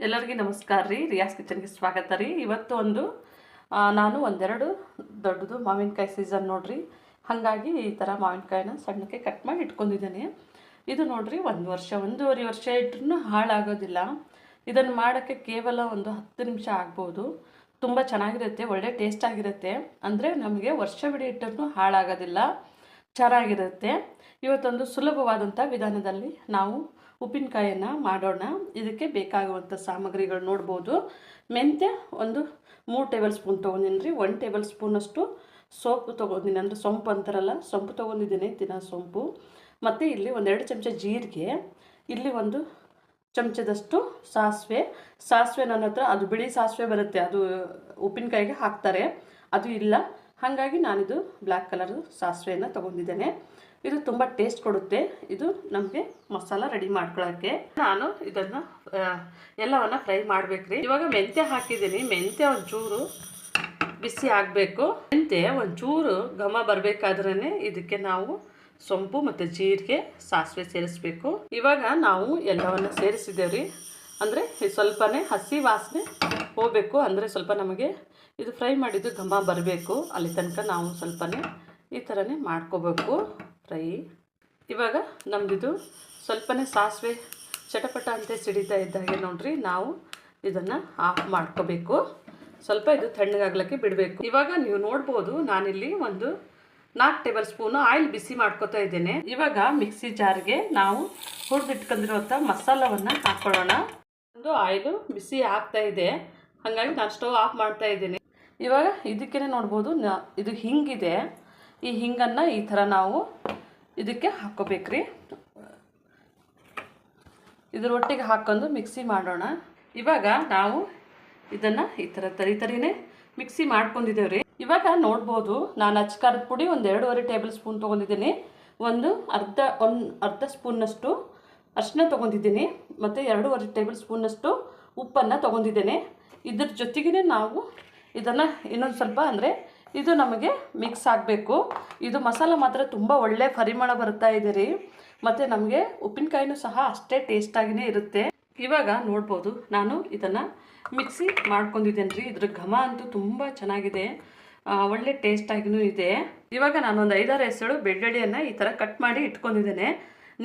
ಎಲ್ಲರಿಗೂ ನಮಸ್ಕಾರ ರೀ. ರಿಯಾಸ್ ಕಿಚನ್ಗೆ ಸ್ವಾಗತ ರೀ. ಇವತ್ತು ನಾನು ಒಂದೆರಡು ದೊಡ್ಡದು ಮಾವಿನಕಾಯಿ ಸೀಸನ್ ನೋಡ್ರಿ. ಹಾಗಾಗಿ ಈ ಥರ ಮಾವಿನಕಾಯಿನ ಸಣ್ಣಕ್ಕೆ ಕಟ್ ಮಾಡಿ ಇಟ್ಕೊಂಡಿದ್ದೇನೆ. ಇದು ನೋಡ್ರಿ ಒಂದೂವರೆ ವರ್ಷ ಇಟ್ರೂ ಹಾಳಾಗೋದಿಲ್ಲ. ಇದನ್ನು ಮಾಡೋಕ್ಕೆ ಕೇವಲ ಒಂದು 10 ನಿಮಿಷ ಆಗ್ಬೋದು. ತುಂಬ ಚೆನ್ನಾಗಿರುತ್ತೆ, ಒಳ್ಳೆ ಟೇಸ್ಟ್ ಆಗಿರುತ್ತೆ. ಅಂದರೆ ನಮಗೆ ವರ್ಷವಿಡೀ ಇಟ್ಟರೂ ಹಾಳಾಗೋದಿಲ್ಲ, ಚೆನ್ನಾಗಿರುತ್ತೆ. ಇವತ್ತೊಂದು ಸುಲಭವಾದಂಥ ವಿಧಾನದಲ್ಲಿ ನಾವು ಉಪ್ಪಿನಕಾಯಿಯನ್ನು ಮಾಡೋಣ. ಇದಕ್ಕೆ ಬೇಕಾಗುವಂಥ ಸಾಮಗ್ರಿಗಳು ನೋಡ್ಬೋದು. ಮೆಂತ್ಯ ಒಂದು 3 ಟೇಬಲ್ ಸ್ಪೂನ್ ತೊಗೊಂಡಿನಿ ರೀ. 1 ಟೇಬಲ್ ಸ್ಪೂನಷ್ಟು ಸೊಪ್ಪು ತೊಗೊಂಡಿನಿ, ಅಂದರೆ ಸೊಂಪು ಅಂತಾರಲ್ಲ, ಸೊಂಪು ತೊಗೊಂಡಿದ್ದೀನಿ, ದಿನ ಸೊಂಪು. ಮತ್ತು ಇಲ್ಲಿ 1-2 ಚಮಚ ಜೀರಿಗೆ, ಇಲ್ಲಿ 1 ಚಮಚದಷ್ಟು ಸಾಸಿವೆ ನನ್ನ ಹತ್ರ ಅದು ಬಿಳಿ ಸಾಸಿವೆ ಬರುತ್ತೆ, ಅದು ಉಪ್ಪಿನಕಾಯಿಗೆ ಹಾಕ್ತಾರೆ, ಅದು ಇಲ್ಲ. ಹಾಗಾಗಿ ನಾನಿದು ಬ್ಲ್ಯಾಕ್ ಕಲರ್ ಸಾಸಿವೆಯನ್ನು ತೊಗೊಂಡಿದ್ದೇನೆ. ಇದು ತುಂಬ ಟೇಸ್ಟ್ ಕೊಡುತ್ತೆ. ಇದು ನಮಗೆ ಮಸಾಲ ರೆಡಿ ಮಾಡ್ಕೊಳ್ಳೋಕ್ಕೆ. ನಾನು ಇದನ್ನು ಎಲ್ಲವನ್ನು ಫ್ರೈ ಮಾಡಬೇಕ್ರಿ. ಇವಾಗ ಮೆಂತ್ಯ ಹಾಕಿದ್ದೀನಿ. ಮೆಂತ್ಯ ಒಂಚೂರು ಬಿಸಿ ಆಗಬೇಕು. ಮೆಂತ್ಯ ಒಂಚೂರು ಘಮ ಬರಬೇಕಾದ್ರೇ ಇದಕ್ಕೆ ನಾವು ಸೊಂಪು ಮತ್ತು ಜೀರಿಗೆ, ಸಾಸಿವೆ ಸೇರಿಸ್ಬೇಕು. ಇವಾಗ ನಾವು ಎಲ್ಲವನ್ನು ಸೇರಿಸಿದ್ದೇವ್ರಿ. ಅಂದರೆ ಸ್ವಲ್ಪನೇ ಹಸಿ ವಾಸನೆ ಹೋಗಬೇಕು, ಅಂದರೆ ಸ್ವಲ್ಪ ನಮಗೆ ಇದು ಫ್ರೈ ಮಾಡಿದ್ದು ಘಮ ಬರಬೇಕು. ಅಲ್ಲಿ ತನಕ ನಾವು ಸ್ವಲ್ಪನೇ ಈ ಥರನೇ ಮಾಡ್ಕೋಬೇಕು ಫ್ರೈ. ಇವಾಗ ನಮ್ಮದಿದು ಸ್ವಲ್ಪನೇ ಸಾಸಿವೆ ಚಟಪಟ ಅಂತ ಸಿಡಿತಾ ಇದ್ದಾಗೆ ನೋಡ್ರಿ, ನಾವು ಇದನ್ನು ಆಫ್ ಮಾಡ್ಕೋಬೇಕು. ಸ್ವಲ್ಪ ಇದು ತಣ್ಣಗಾಗ್ಲಿಕ್ಕೆ ಬಿಡಬೇಕು. ಇವಾಗ ನೀವು ನೋಡ್ಬೋದು, ನಾನಿಲ್ಲಿ 4 ಟೇಬಲ್ ಸ್ಪೂನು ಆಯಿಲ್ ಬಿಸಿ ಮಾಡ್ಕೊತಾ ಇದ್ದೇನೆ. ಇವಾಗ ಮಿಕ್ಸಿ ಜಾರ್ಗೆ ನಾವು ಹುರಿದಿಟ್ಕೊಂಡಿರುವಂಥ ಮಸಾಲವನ್ನು ಹಾಕ್ಕೊಳ್ಳೋಣ. ಆಯಿಲು ಬಿಸಿ ಆಗ್ತಾ ಇದೆ, ಹಾಗಾಗಿ ನಾನು ಸ್ಟವ್ ಆಫ್ ಮಾಡ್ತಾ ಇದ್ದೀನಿ. ಇವಾಗ ಇದಕ್ಕೇ ನೋಡ್ಬೋದು, ಇದು ಹಿಂಗಿದೆ. ಈ ಹಿಂಗನ್ನು ಈ ಥರ ನಾವು ಇದಕ್ಕೆ ಹಾಕ್ಕೋಬೇಕ್ರಿ. ಇದ್ರ ಒಟ್ಟಿಗೆ ಹಾಕ್ಕೊಂಡು ಮಿಕ್ಸಿ ಮಾಡೋಣ. ಇವಾಗ ನಾವು ಇದನ್ನು ಈ ಥರ ತರಿನೇ ಮಿಕ್ಸಿ ಮಾಡ್ಕೊಂಡಿದ್ದೇವ್ರಿ. ಇವಾಗ ನೋಡ್ಬೋದು, ನಾನು ಅಚ್ಕಾರದ ಪುಡಿ 1-2.5 ಟೇಬಲ್ ಸ್ಪೂನ್ ತೊಗೊಂಡಿದ್ದೀನಿ. ಅರ್ಧ ಸ್ಪೂನ್ನಷ್ಟು ಅರಿಶಿನ ತೊಗೊಂಡಿದ್ದೀನಿ, ಮತ್ತು 2.5 ಟೇಬಲ್ ಸ್ಪೂನ್ನಷ್ಟು ಉಪ್ಪನ್ನು ತೊಗೊಂಡಿದ್ದೇನೆ. ಇದ್ರ ಜೊತೆಗೇ ನಾವು ಇದನ್ನು ಇನ್ನೊಂದು ಸ್ವಲ್ಪ, ಅಂದರೆ ಇದು ನಮಗೆ ಮಿಕ್ಸ್ ಆಗಬೇಕು. ಇದು ಮಸಾಲ ಮಾತ್ರ ತುಂಬ ಒಳ್ಳೆ ಪರಿಮಳ ಬರ್ತಾ ಇದೆ ರೀ, ಮತ್ತು ನಮಗೆ ಉಪ್ಪಿನಕಾಯಿನೂ ಸಹ ಅಷ್ಟೇ ಟೇಸ್ಟಾಗಿಯೇ ಇರುತ್ತೆ. ಇವಾಗ ನೋಡ್ಬೋದು, ನಾನು ಇದನ್ನು ಮಿಕ್ಸಿ ಮಾಡ್ಕೊಂಡಿದ್ದೇನೆ ರೀ. ಇದ್ರ ಘಮ ಅಂತೂ ತುಂಬ ಚೆನ್ನಾಗಿದೆ, ಒಳ್ಳೆ ಟೇಸ್ಟಾಗಿಯೂ ಇದೆ. ಇವಾಗ ನಾನೊಂದು 5-6 ಎಸಳು ಬೆಳ್ಳುಳ್ಳಿಯನ್ನು ಈ ಥರ ಕಟ್ ಮಾಡಿ ಇಟ್ಕೊಂಡಿದ್ದೇನೆ.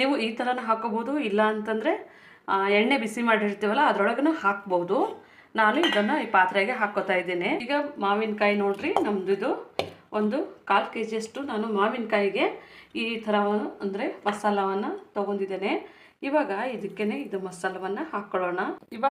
ನೀವು ಈ ಥರನ ಹಾಕೋಬೋದು, ಇಲ್ಲ ಅಂತಂದರೆ ಎಣ್ಣೆ ಬಿಸಿ ಮಾಡಿರ್ತೀವಲ್ಲ ಅದರೊಳಗೂ ಹಾಕ್ಬೋದು. ನಾನು ಇದನ್ನು ಈ ಪಾತ್ರೆಗೆ ಹಾಕೋತಾ ಇದ್ದೇನೆ. ಈಗ ಮಾವಿನಕಾಯಿ ನೋಡ್ರಿ, ನಮ್ಮದು 1/4 kg ನಾನು ಮಾವಿನಕಾಯಿಗೆ ಈ ಥರ ಅಂದರೆ ಮಸಾಲವನ್ನು ತೊಗೊಂಡಿದ್ದೇನೆ. ಇವಾಗ ಇದಕ್ಕೇ ಇದು ಮಸಾಲವನ್ನು ಹಾಕ್ಕೊಳ್ಳೋಣ. ಇವಾಗ